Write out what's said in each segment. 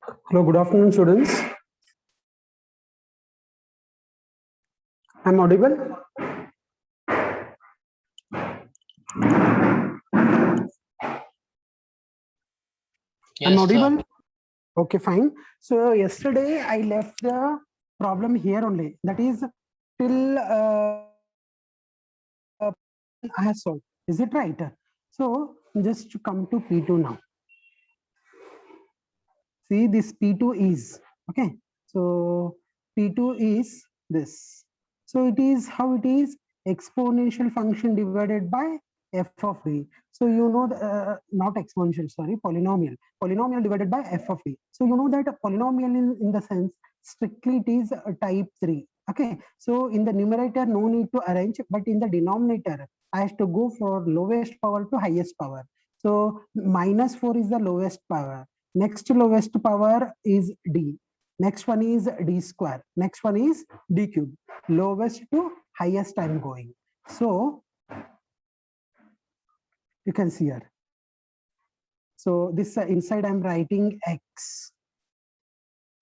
Hello, good afternoon, students. I'm audible? I'm Yes, sir. audible? Okay, fine. So yesterday I left the problem here only. That is till I have solved. Is it right? So just to come to P2 now. See, this P2 is okay. So P2 is this. So it is how it is exponential function divided by f of d. So you know not exponential, sorry, polynomial divided by f of d. So you know that a polynomial in the sense strictly it is type 3. Okay, so in the numerator no need to arrange, but in the denominator I have to go for lowest power to highest power. So -4 is the lowest power. Next lowest power is d. Next one is d square. Next one is d cube. Lowest to highest I'm going. So you can see here. So this inside I'm writing x.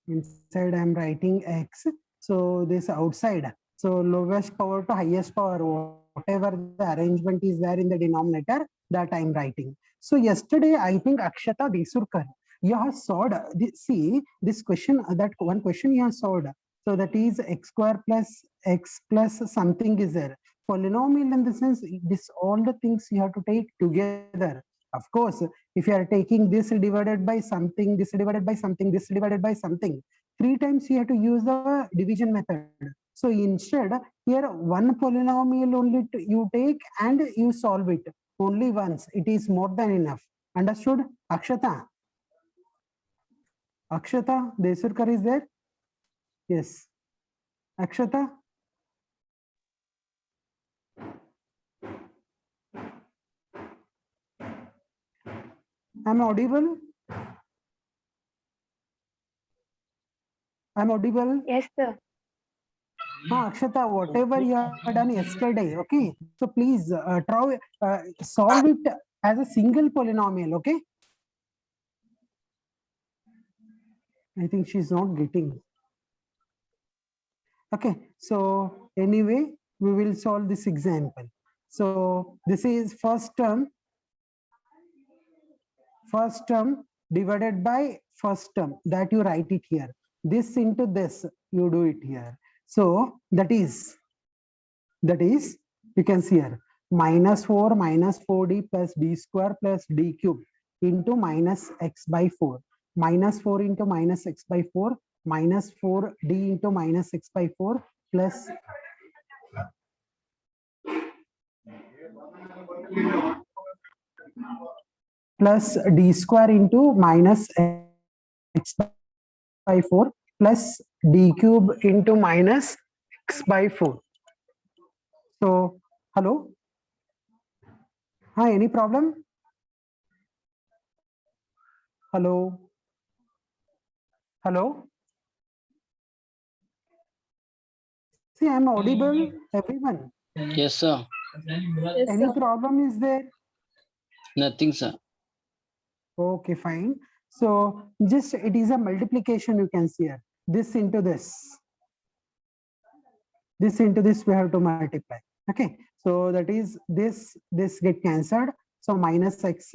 Inside I'm writing x. So this outside. So lowest power to highest power, whatever the arrangement is there in the denominator, that I'm writing. So yesterday I think Akshata Desurkar, you have solved. See this question, that one question you have solved. So that is x square plus x plus something is there. Polynomial in the sense, this all the things you have to take together. Of course, if you are taking this divided by something, this divided by something, this divided by something, 3 times you have to use the division method. So instead, here one polynomial only you take and you solve it only once. It is more than enough. Understood? Akshata? Akshata Desurkar is there? Yes. Akshata? I'm audible? I'm audible? Yes, sir. Akshata, whatever you have done yesterday, okay? So please try solve it as a single polynomial, okay? I think she's not getting. Okay, so anyway, we will solve this example. So this is first term divided by first term, that you write it here. This into this, you do it here. So that is you can see here -4 minus 4d plus d square plus d cube into minus x by 4. -4 into minus x by 4 minus 4d into minus x by 4 plus d square into minus x by 4 plus d cube into minus x by 4. So, hello? Hi, any problem? Hello? Hello? See, I'm audible, everyone. Yes, sir. Any problem is there? Nothing, sir. Okay, fine. So just it is a multiplication, you can see here. This into this. This into this we have to multiply. Okay. So that is this get cancelled. So minus x,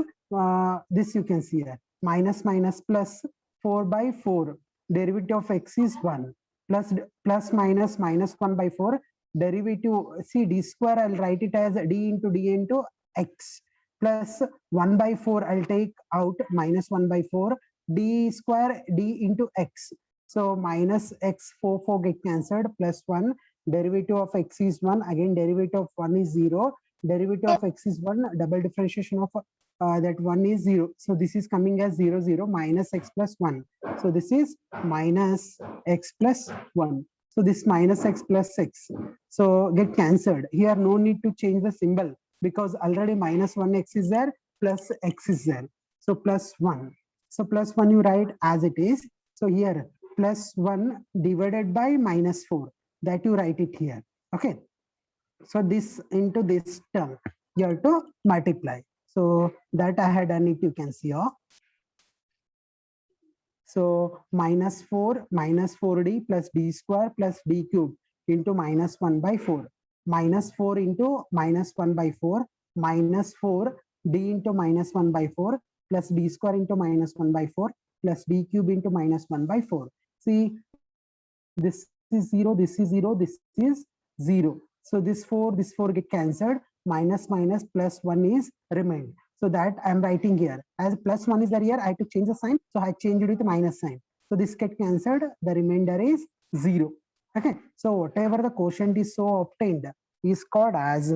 this you can see here. Minus plus 4 by 4. Derivative of x is 1. Plus minus 1 by 4. Derivative, see d square, I'll write it as d into x. Plus 1 by 4, I'll take out minus 1 by 4. D square d into x. So minus x 4 get cancelled, plus 1. Derivative of x is 1. Again, derivative of 1 is 0. Derivative of x is 1. Double differentiation of that 1 is 0. So this is coming as 0, 0 minus x plus 1. So this is minus x plus 1. So this minus x plus x. So get cancelled. Here no need to change the symbol because already minus 1x is there, plus x is there. So plus 1. So plus 1 you write as it is. So here plus 1 divided by minus 4. That you write it here. Okay. So this into this term, you have to multiply. So that I had done it, you can see. So minus 4d plus d square plus d cube into minus 1 by 4. Minus 4 into minus 1 by 4 minus 4 d into minus 1 by 4 plus d square into minus 1 by 4 plus d cube into minus 1 by 4. See, this is 0, this is 0, this is 0. So this 4 get cancelled. Minus minus plus 1 is remained. So that I'm writing here. As plus 1 is there here, I have to change the sign. So I changed it with minus sign. So this get cancelled. The remainder is 0. Okay. So whatever the quotient is so obtained is called as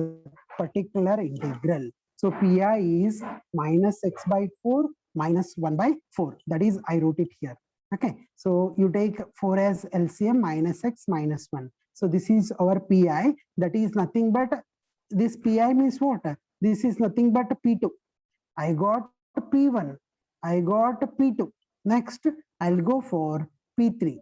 particular integral. So Pi is minus x by 4 minus 1 by 4. That is, I wrote it here. Okay, so you take 4 as LCM minus x minus 1. So this is our Pi. That is nothing but, this Pi means what? This is nothing but P2. I got P1. I got P2. Next, I'll go for P3.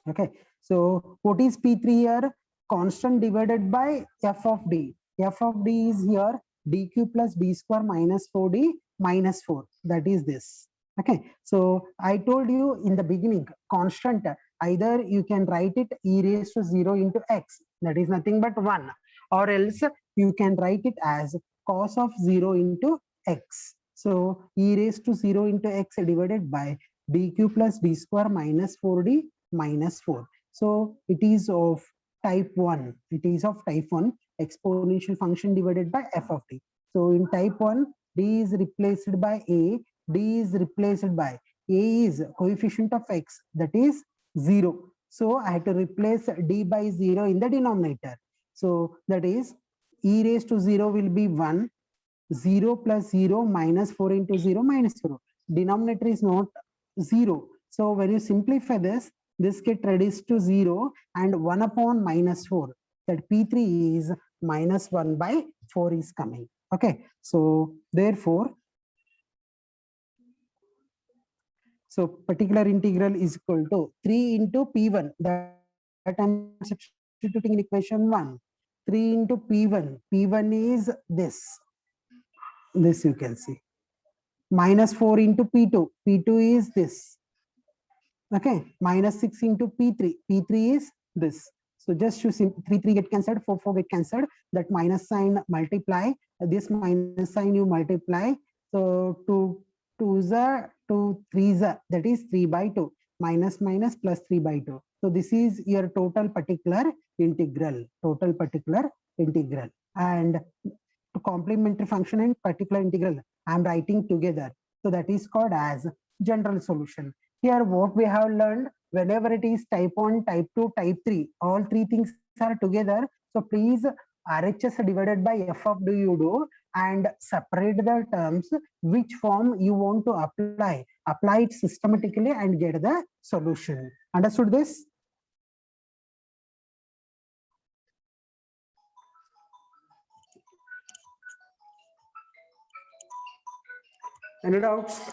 Okay, so what is P3 here? Constant divided by f of d. F of d is here dq plus d square minus 4d minus 4. That is this. Okay, so I told you in the beginning, constant, either you can write it e raised to 0 into x, that is nothing but 1, or else you can write it as cos of 0 into x. So e raised to 0 into x divided by dq plus d square minus 4d minus 4. So it is of type 1. It is of type 1 exponential function divided by f of t. So in type 1, d is replaced by a, d is replaced by a is coefficient of x, that is 0. So I have to replace d by 0 in the denominator. So that is e raised to 0 will be 1, 0 plus 0 minus 4 into 0 minus 0. Denominator is not 0. So when you simplify this get reduced to 0 and 1 upon minus 4. That P3 is minus 1 by 4 is coming. Okay, so therefore, so particular integral is equal to 3 into P1. That I'm substituting in equation 1. 3 into P1. P1 is this. This you can see. Minus 4 into P2. P2 is this. Okay, minus 6 into P3. P3 is this. So just you see 3 get cancelled, 4 get cancelled. That minus sign multiply. This minus sign you multiply. So 2 is 2 3 is that is 3 by 2. Minus minus plus 3 by 2. So this is your total particular integral. Total particular integral. And to complementary function and particular integral, I am writing together. So that is called as general solution. Here what we have learned, whenever it is type 1, type 2, type 3, all three things are together. So please RHS divided by f of d you do and separate the terms, which form you want to apply. Apply it systematically and get the solution. Understood this? Any doubts?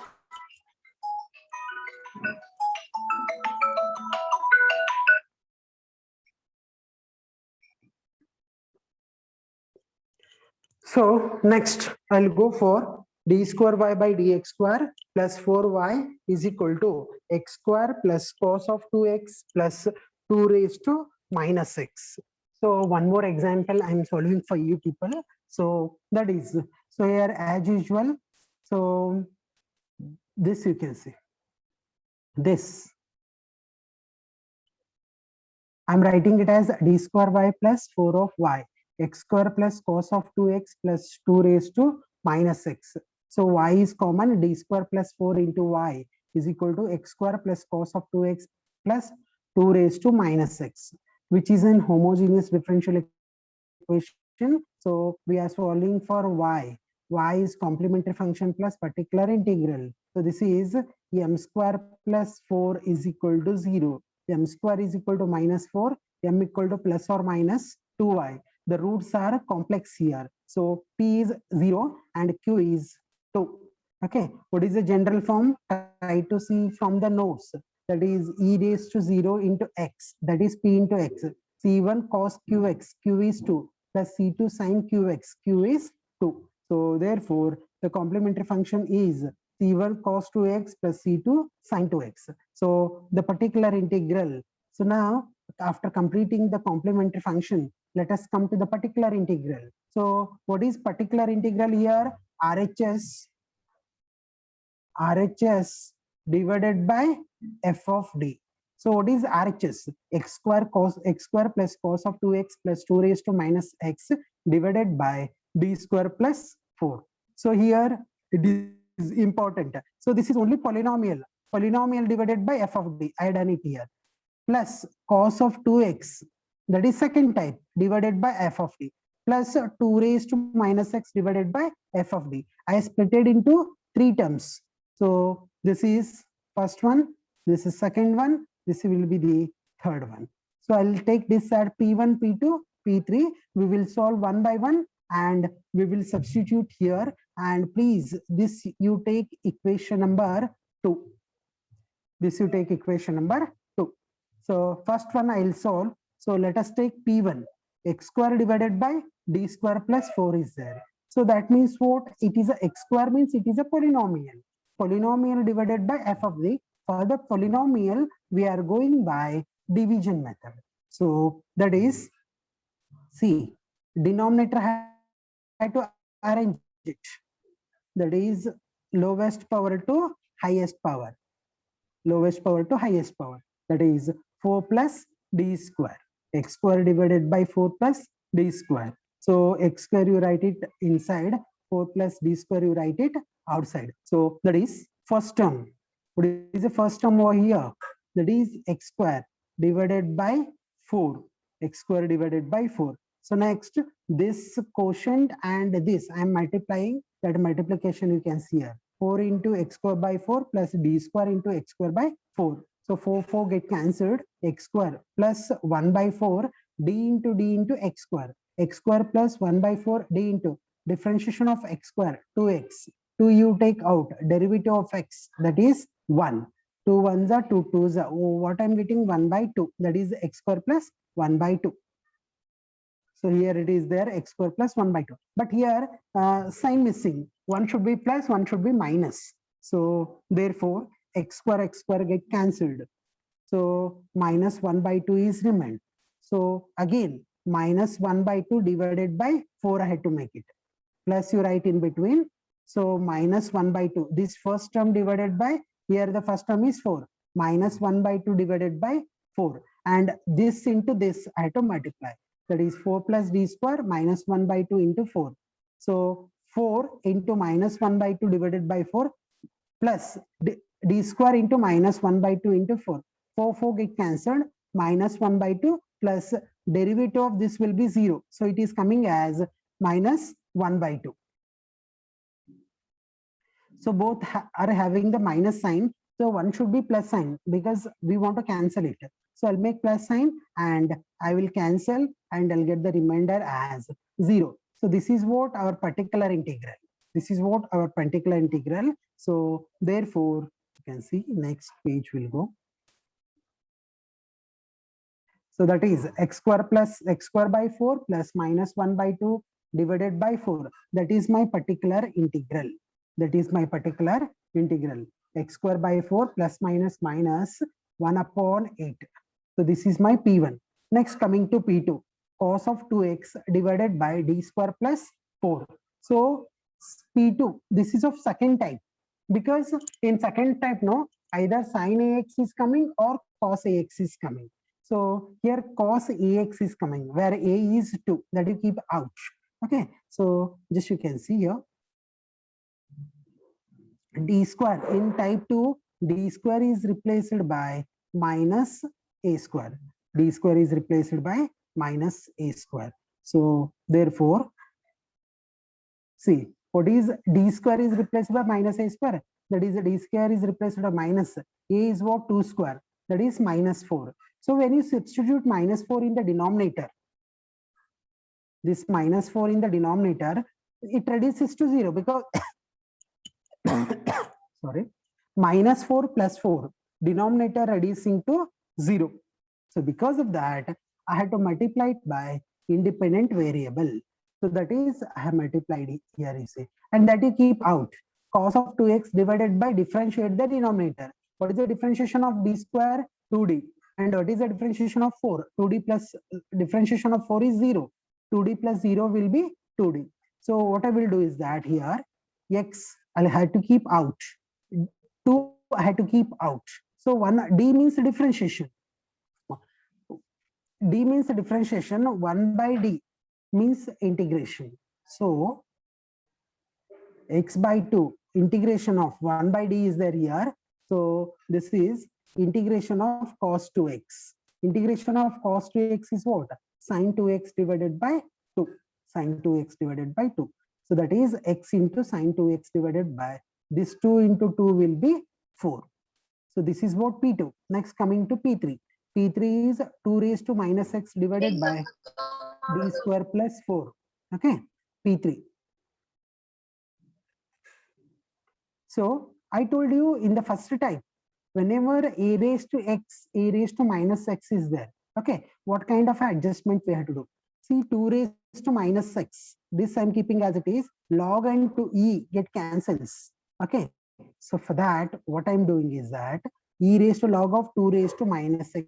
So next I'll go for d square y by dx square plus 4y is equal to x square plus cos of 2x plus 2 raised to minus x. So one more example I'm solving for you people. So that is, so here as usual, so this you can see, this. I'm writing it as d square y plus 4 of y, x square plus cos of 2x plus 2 raised to minus x. So y is common, d square plus 4 into y is equal to x square plus cos of 2x plus 2 raised to minus x, which is an homogeneous differential equation. So we are solving for y. Y is complementary function plus particular integral. So this is m square plus 4 is equal to 0. M square is equal to minus 4, m equal to plus or minus 2y. The roots are complex here. So p is 0 and q is 2. Okay, what is the general form? Try to see from the notes. That is e raised to 0 into x. That is p into x. C1 cos qx, q is 2, plus C2 sin qx, q is 2. So therefore, the complementary function is C1 cos 2x plus C2 sin 2x. So the particular integral. So now after completing the complementary function, let us come to the particular integral. So what is particular integral here? RHS divided by f of d. So what is RHS? X square plus cos of 2x plus 2 raised to minus x divided by d square plus 4. So here it is important. So this is only polynomial divided by f of d. I had done it here. Plus cos of 2x, that is second type, divided by f of d, plus 2 raised to minus x divided by f of d. I split it into 3 terms. So this is first one, this is second one, this will be the third one. So I'll take this at P1, P2, P3. We will solve one by one and we will substitute here. And please, this you take equation number 2. This you take equation number 2. So first one I'll solve. So let us take P1, x square divided by d square plus 4 is there. So that means what? It is a x square means it is a polynomial. Polynomial divided by f of d. For the polynomial, we are going by division method. So that is, see, denominator had to arrange it. That is lowest power to highest power. Lowest power to highest power. That is 4 plus d square. X square divided by 4 plus d square. So x square you write it inside, 4 plus d square you write it outside. So that is first term. What is the first term over here? That is x square divided by 4. X square divided by 4. So next, this quotient and this I am multiplying. That multiplication you can see here. 4 into x square by 4 plus d square into x square by 4. So 4 get cancelled. X square plus 1 by 4 d into x square. X square plus 1 by 4 d into differentiation of x square 2x. 2 you take out, derivative of x, that is 1. 2 1s are 2 2s are. Oh, what I'm getting? 1 by 2. That is x square plus 1 by 2. So here it is there, x square plus 1 by 2. But here sign missing. One should be plus, one should be minus. So therefore x square get cancelled. So minus 1 by 2 is remained. So again minus 1 by 2 divided by 4 I had to make it. Plus you write in between. So minus 1 by 2. This first term divided by, here the first term is 4. Minus 1 by 2 divided by 4. And this into this I have to multiply. That is 4 plus d square minus 1 by 2 into 4. So 4 into minus 1 by 2 divided by 4 plus d square into minus 1 by 2 into 4. 4 get cancelled. Minus 1 by 2 plus derivative of this will be 0. So it is coming as minus 1 by 2. So both are having the minus sign. So one should be plus sign because we want to cancel it. So I'll make plus sign and I will cancel and I'll get the remainder as 0. So this is what our particular integral. This is what our particular integral. So therefore, you can see next page will go. So that is x square plus x square by 4 plus minus 1 by 2 divided by 4. That is my particular integral. That is my particular integral. X square by 4 plus minus 1 upon 8. So this is my P1. Next coming to P2. Cos of 2x divided by d square plus 4. So P2, this is of second type. Because in second type, no, either sin AX is coming or cos AX is coming. So here cos AX is coming, where A is 2, that you keep out. Okay, so just you can see here. D square in type 2, d square is replaced by minus a square. D square is replaced by minus a square. So therefore, see, what is d square is replaced by minus a square? That is d square is replaced by minus. A is what? 2 square. That is minus 4. So when you substitute minus 4 in the denominator, this minus 4 in the denominator, it reduces to 0 because sorry, minus 4 plus 4, denominator reducing to 0. So because of that, I had to multiply it by independent variable. So that is, I have multiplied it here, you see, and that you keep out. cos of 2x divided by differentiate the denominator. What is the differentiation of d square? 2d. And what is the differentiation of 4? 2d plus differentiation of 4 is 0. 2d plus 0 will be 2d. So what I will do is that here x I'll have to keep out. 2 I had to keep out. So 1 d means differentiation. D means differentiation. 1 by d means integration. So x by 2 integration of 1 by d is there here. So this is integration of cos 2x. Integration of cos 2x is what? Sin 2x divided by 2. Sin 2x divided by 2. So that is x into sin 2x divided by this 2 into 2 will be 4. So this is what P2. Next coming to P3. P3 is 2 raised to minus x divided by d square plus 4. Okay, P3. So I told you in the first type, whenever a raised to x, a raised to minus x is there. Okay, what kind of adjustment we have to do? See, 2 raised to minus x. This I'm keeping as it is. Log and to e get cancels. Okay, so for that, what I'm doing is that e raised to log of 2 raised to minus x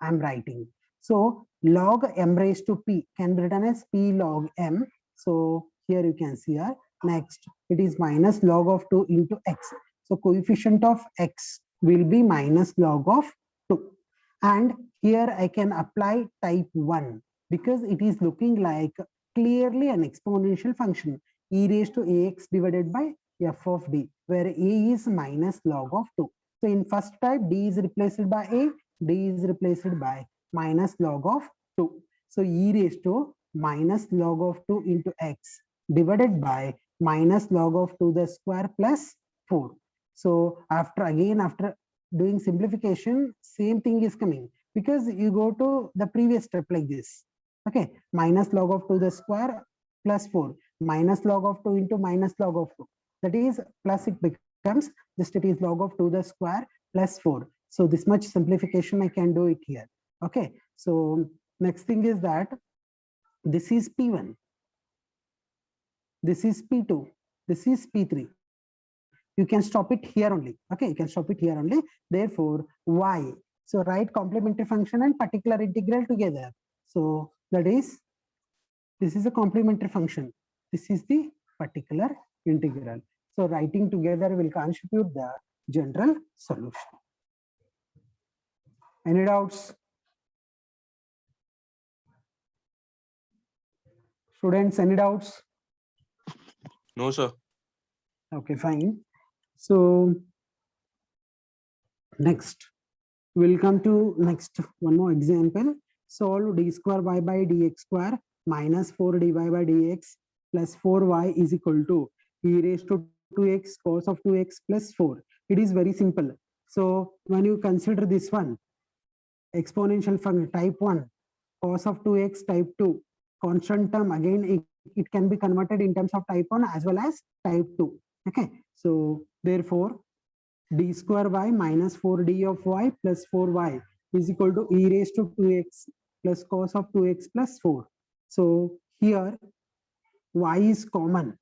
I'm writing. So log m raised to p can be written as p log m. So here you can see here. Next, it is minus log of 2 into x. So coefficient of x will be minus log of 2. And here I can apply type 1 because it is looking like clearly an exponential function e raised to ax divided by f of d, where a is minus log of 2. So in first type, d is replaced by a, d is replaced by minus log of 2. So e raised to minus log of 2 into x divided by minus log of 2 the square plus 4. So after doing simplification, same thing is coming because you go to the previous step like this. Okay, minus log of 2 the square plus 4, minus log of 2 into minus log of 2. That is plus it becomes just it is log of 2 the square plus 4. So this much simplification I can do it here. Okay, so next thing is that this is P1. This is P2, this is P3. You can stop it here only. Okay, you can stop it here only. Therefore, y. So write complementary function and particular integral together. So that is, this is a complementary function. This is the particular integral. So writing together will constitute the general solution. Any doubts? Students, any doubts? No, sir. Okay, fine. So next, we'll come to next one more example. Solve d square y by dx square minus 4 dy by dx plus 4y is equal to e raised to 2x cos of 2x plus 4. It is very simple. So when you consider this one, exponential function type 1, cos of 2x type 2, constant term, again it can be converted in terms of type 1 as well as type 2. Okay, so therefore d square y minus 4d of y plus 4y is equal to e raised to 2x plus cos of 2x plus 4. So here y is common.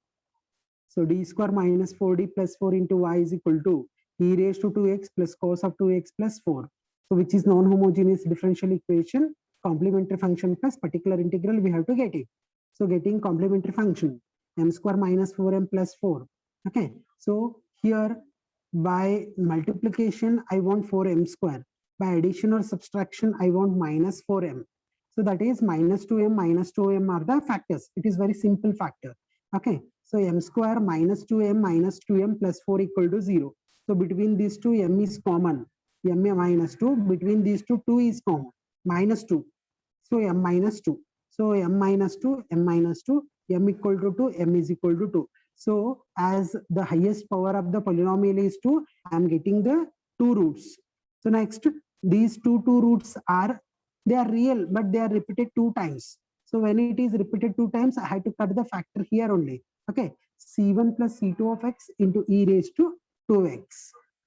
So d square minus 4d plus 4 into y is equal to e raised to 2x plus cos of 2x plus 4. So which is non-homogeneous differential equation, complementary function plus particular integral, we have to get it. So getting complementary function, m square minus 4m plus 4. Okay, so here by multiplication, I want 4m square. By addition or subtraction, I want minus 4m. So that is minus 2m are the factors. It is very simple factor. Okay, so m square minus 2m plus 4 equal to 0. So between these two, m is common. M minus 2, between these two, 2 is common. Minus 2. So m minus 2. So m minus 2, m equal to 2, m is equal to 2. So as the highest power of the polynomial is 2, I am getting the 2 roots. So next, these two roots are, they are real, but they are repeated 2 times. So when it is repeated 2 times, I have to cut the factor here only. Okay, c1 plus c2 of x into e raised to 2x.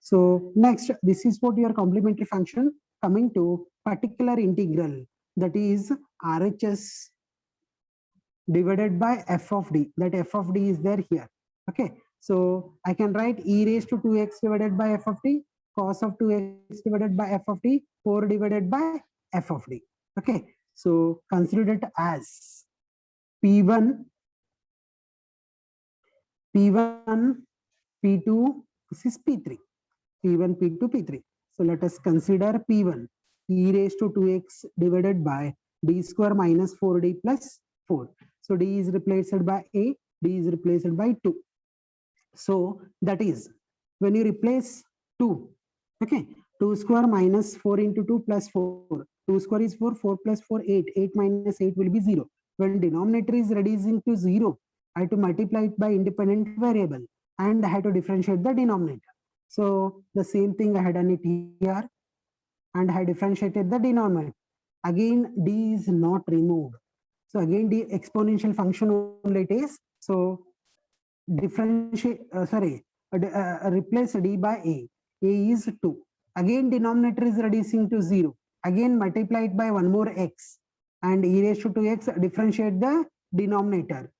So next, this is what your complementary function. Coming to particular integral, that is RHS divided by f of d. That f of d is there here. Okay, So I can write e raised to 2x divided by f of t, cos of 2x divided by f of t, 4 divided by f of t. Okay, so consider it as P1, P1, P2, this is P3, P1, P2, P3. So let us consider P1, e raised to 2x divided by d square minus 4d plus 4. So d is replaced by a, d is replaced by 2. So that is when you replace 2, okay, 2 square minus 4 into 2 plus 4. 2 square is 4, 4 plus 4, 8. 8 minus 8 will be 0. When denominator is reducing to 0, I have to multiply it by independent variable and I have to differentiate the denominator. So the same thing I had done it here and I differentiated the denominator. Again, d is not removed. So again, the exponential function only it is. So differentiate, replace d by a. A is 2. Again, denominator is reducing to 0. Again, multiply it by one more x and e raised to 2x, differentiate the denominator.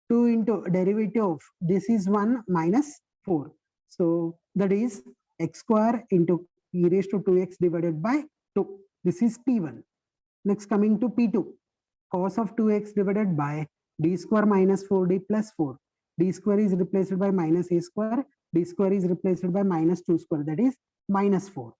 2 into derivative of this is 1 minus 4. So that is x square into e raised to 2x divided by 2. This is P1. Next coming to P2. Cos of 2x divided by d square minus 4d plus 4. D square is replaced by minus a square. D square is replaced by minus 2 square. That is minus 4.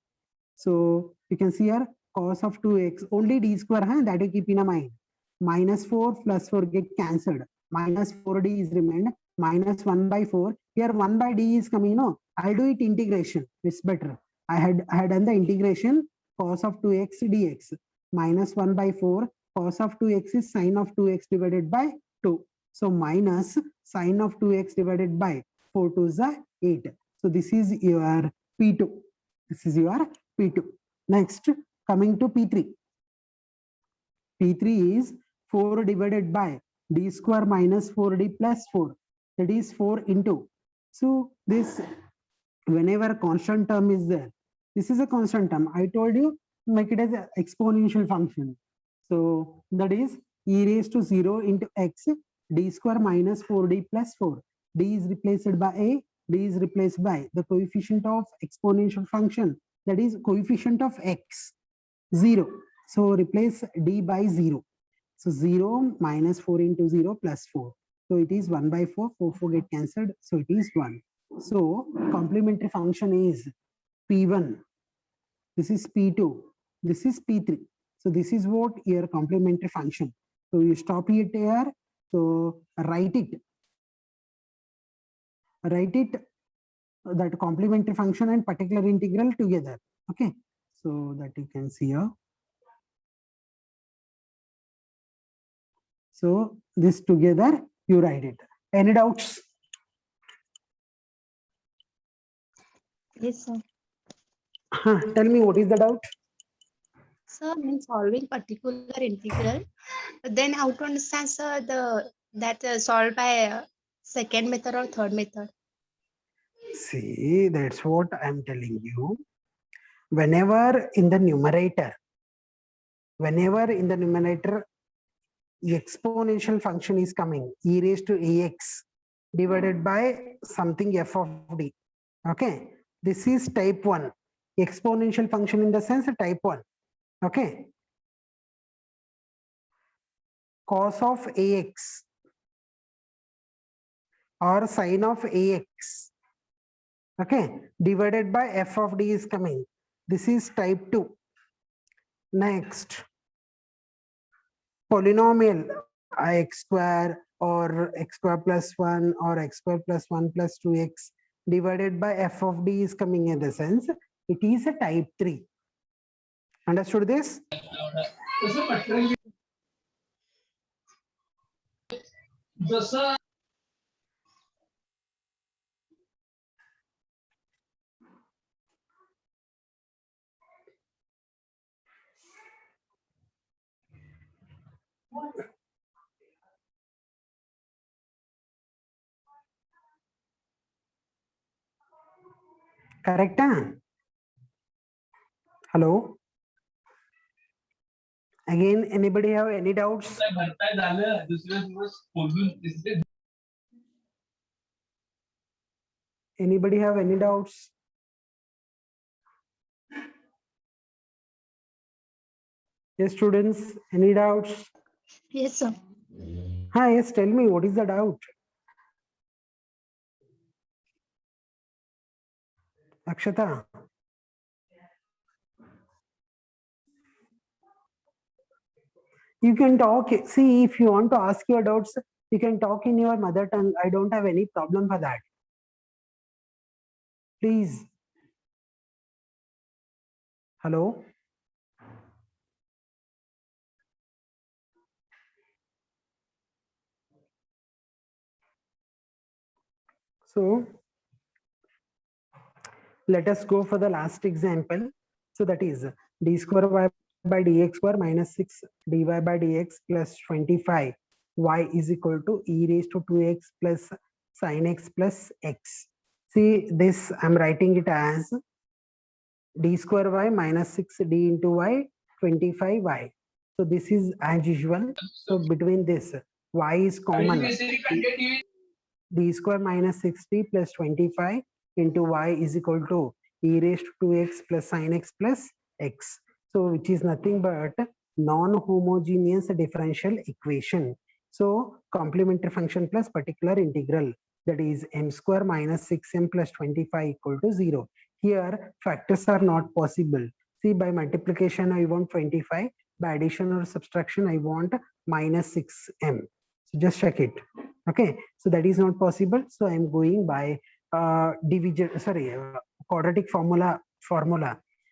So you can see here cos of 2x only d square, that you keep in mind. Minus 4 plus 4 get cancelled. Minus 4d is remained. Minus 1 by 4. Here 1 by d is coming. No, I'll do it integration. It's better. I had done the integration cos of 2x dx. Minus 1 by 4. Cos of 2x is sine of 2x divided by 2. So minus sine of 2x divided by 4 to the 8. So this is your P2. This is your P2. Next, coming to P3. P3 is 4 divided by d square minus 4d plus 4. That is 4 into. So this, whenever constant term is there, this is a constant term. I told you, make it as an exponential function. So that is e raised to 0 into x, d square minus 4d plus 4. D is replaced by a, d is replaced by the coefficient of exponential function, that is coefficient of x, 0. So replace d by 0. So 0 minus 4 into 0 plus 4. So it is 1 by 4, 4 get cancelled. So it is 1. So complementary function is P1. This is P2. This is P3. So this is what your complementary function. So you stop it here. So write it. Write it, that complementary function and particular integral together. Okay. So that you can see here. So this together you write it. Any doubts? Yes, sir. Tell me what is the doubt? Sir, when solving particular integral, then how to understand, sir, that solved by second method or third method? See, that's what I'm telling you. Whenever in the numerator, the exponential function is coming, e raised to ax divided by something f of d. Okay, this is type 1. Exponential function in the sense type 1. Okay. Cos of ax or sine of ax, okay, divided by f of d is coming. This is type 2. Next, polynomial x square or x square plus 1 or x square plus 1 plus 2x divided by f of d is coming in the sense it is a type 3. Understood this? Correct? Hello? Again, anybody have any doubts? Anybody have any doubts? Yes, students, any doubts? Yes, sir. Hi, yes, tell me, what is the doubt? Akshata. You can talk, see, if you want to ask your doubts, you can talk in your mother tongue. I don't have any problem for that. Please. Hello? So, let us go for the last example. So that is d square y by dx square minus 6 dy by dx plus 25 y is equal to e raised to 2x plus sin x plus x. See, this I'm writing it as d square y minus 6d into y 25y. So this is as usual. So between this, y is common. D square minus 60 plus 25 into y is equal to e raised to 2x plus sin x plus x. So which is nothing but non-homogeneous differential equation. So complementary function plus particular integral, that is m square minus 6m plus 25 equal to 0. Here factors are not possible. See, by multiplication I want 25, by addition or subtraction I want minus 6m. So just check it. Okay, so that is not possible. So I am going by quadratic formula.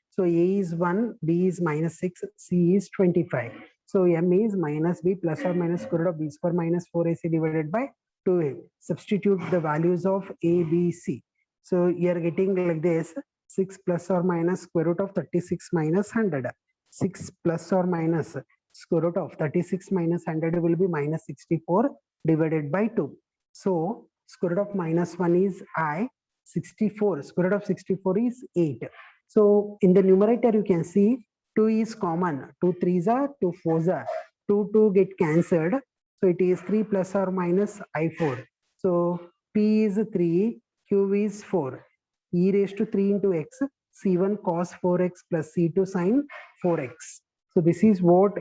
So a is 1, b is minus 6, c is 25. So m is minus b plus or minus square root of b square minus 4ac divided by 2a. Substitute the values of a, b, c. So you are getting like this: 6 plus or minus square root of 36 minus 100. 6 plus or minus square root of 36 minus 100 will be minus 64 divided by 2. So square root of minus 1 is I, 64. Square root of 64 is 8. So in the numerator you can see 2 is common. 2 3s are, 2 4s are. 2 get cancelled. So it is 3 plus or minus I4. So P is 3, Q is 4. E raised to 3 into x, C1 cos 4x plus C2 sin 4x. So this is what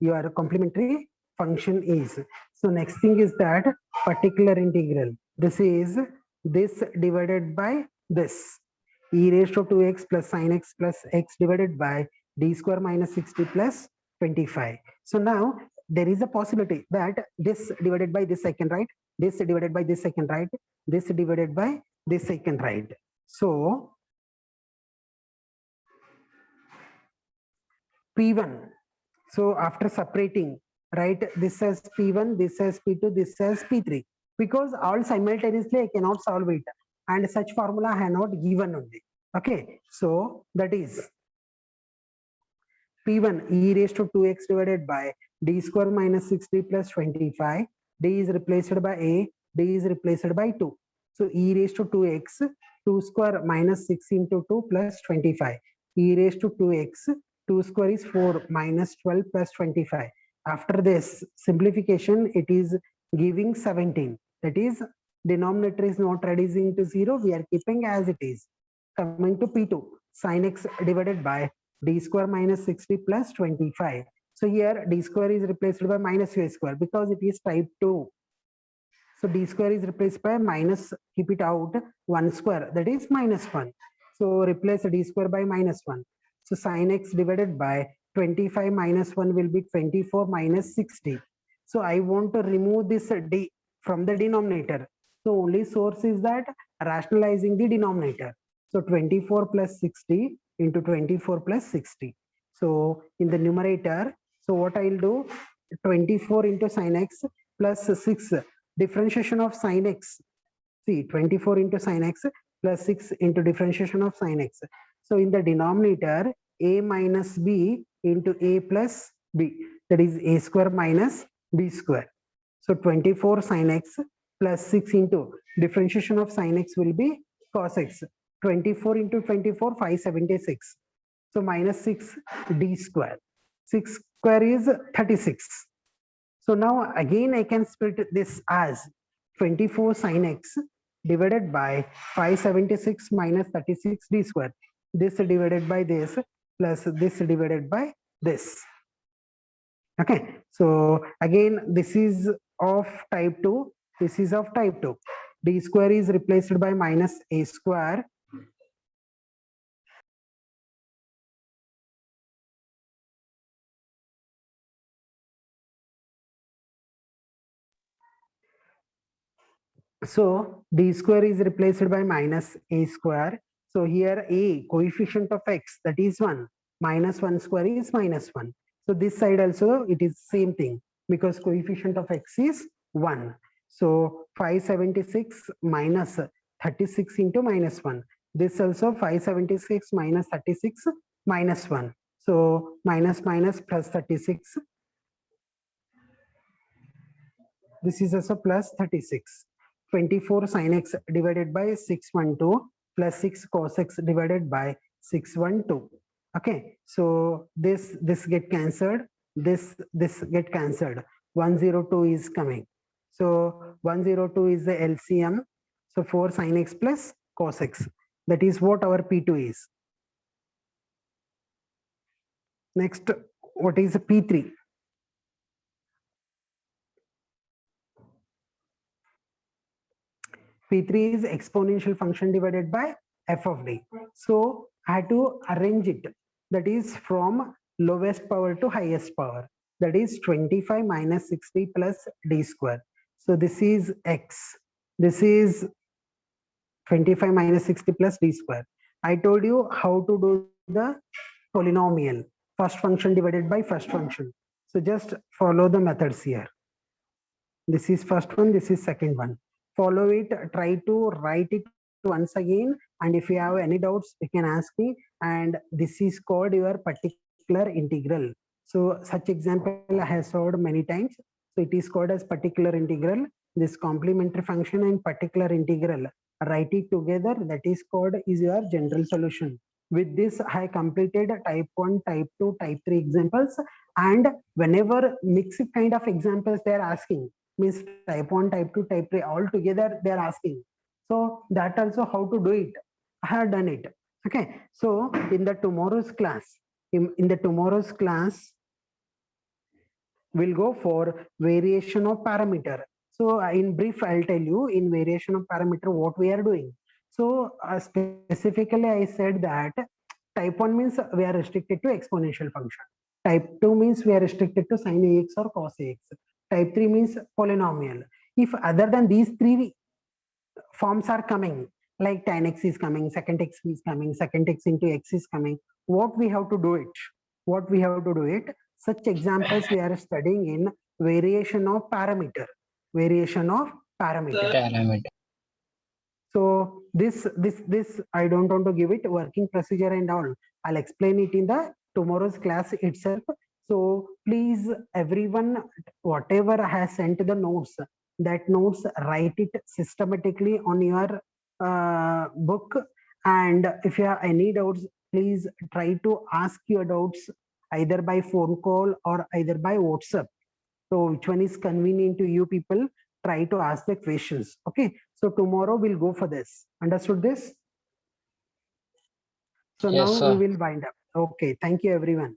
your complementary function is. So next thing is that particular integral. This is this divided by this. E raised to 2x plus sin x plus x divided by d square minus 60 plus 25. So now there is a possibility that this divided by this I can write, this divided by this I can write, this divided by this I can write. So P1. So after separating, write this as P1, this as P2, this as P3. Because all simultaneously I cannot solve it. And such formula I have not given only. Okay. So that is P1 e raised to 2x divided by d square minus 60 plus 25. D is replaced by a, d is replaced by 2. So e raised to 2x, 2 square minus 6 into 2 plus 25. E raised to 2x, 2 square is 4 minus 12 plus 25. After this simplification, it is giving 17. That is, denominator is not reducing to 0. We are keeping as it is. Coming to P2, sin x divided by d square minus 60 plus 25. So here d square is replaced by minus a square because it is type 2. So d square is replaced by minus, keep it out, 1 square, that is minus 1. So replace d square by minus 1. So sin x divided by 25 minus 1 will be 24 minus 60. So I want to remove this d from the denominator. So only source is that rationalizing the denominator. So 24 plus 60 into 24 plus 60. So in the numerator, so what I'll do, 24 into sin x plus 6, differentiation of sin x. See, 24 into sin x plus 6 into differentiation of sin x. So in the denominator, a minus b into a plus b, that is a square minus b square. So 24 sin x plus 6 into differentiation of sin x will be cos x. 24 into 24, 576. So minus 6 d square. 6 square is 36. So now again I can split this as 24 sin x divided by 576 minus 36 d square. This divided by this plus this divided by this. Okay, so again this is of type 2, this is of type 2. D square is replaced by minus a square. So d square is replaced by minus a square. So here a coefficient of x, that is 1, minus 1 square is minus 1. So this side also it is same thing because coefficient of x is 1. So 576 minus 36 into minus 1. This also 576 minus 36 minus 1. So minus minus plus 36. This is also plus 36. 24 sin x divided by 612 plus 6 cos x divided by 612. Okay, so this get cancelled, this get cancelled. 102 is coming. So 102 is the LCM. So 4 sin x plus cos x. That is what our P2 is. Next, what is P3? P3 is exponential function divided by f of d. So I had to arrange it. That is from lowest power to highest power. That is 25 minus 60 plus d square. So this is x. This is 25 minus 60 plus d square. I told you how to do the polynomial. First function divided by first function. So just follow the methods here. This is first one, this is second one. Follow it, try to write it once again, and if you have any doubts you can ask me. And this is called your particular integral. So such example I have solved many times. So it is called as particular integral. This complementary function and particular integral, write it together, that is called is your general solution. With this I completed type 1, type 2, type 3 examples, and whenever mixed kind of examples they are asking, means type 1, type 2, type 3 all together they are asking. So that also how to do it, I have done it. Okay, so in the tomorrow's class, in the tomorrow's class, we'll go for variation of parameter. So in brief, I'll tell you in variation of parameter what we are doing. So specifically, I said that type 1 means we are restricted to exponential function. Type 2 means we are restricted to sin ax or cos ax. Type 3 means polynomial. If other than these three forms are coming, like tan x is coming, secant x is coming, secant x into x is coming, what we have to do it? What we have to do it? Such examples we are studying in variation of parameter. Variation of parameter. Parameter. So this I don't want to give it working procedure and all. I'll explain it in the tomorrow's class itself. So please everyone, whatever has sent the notes, that notes write it systematically on your book. And if you have any doubts, please try to ask your doubts either by phone call or either by WhatsApp. So which one is convenient to you people? Try to ask the questions. Okay. So tomorrow we'll go for this. Understood this? So Yes, now sir. we will wind up. Okay. Thank you, everyone.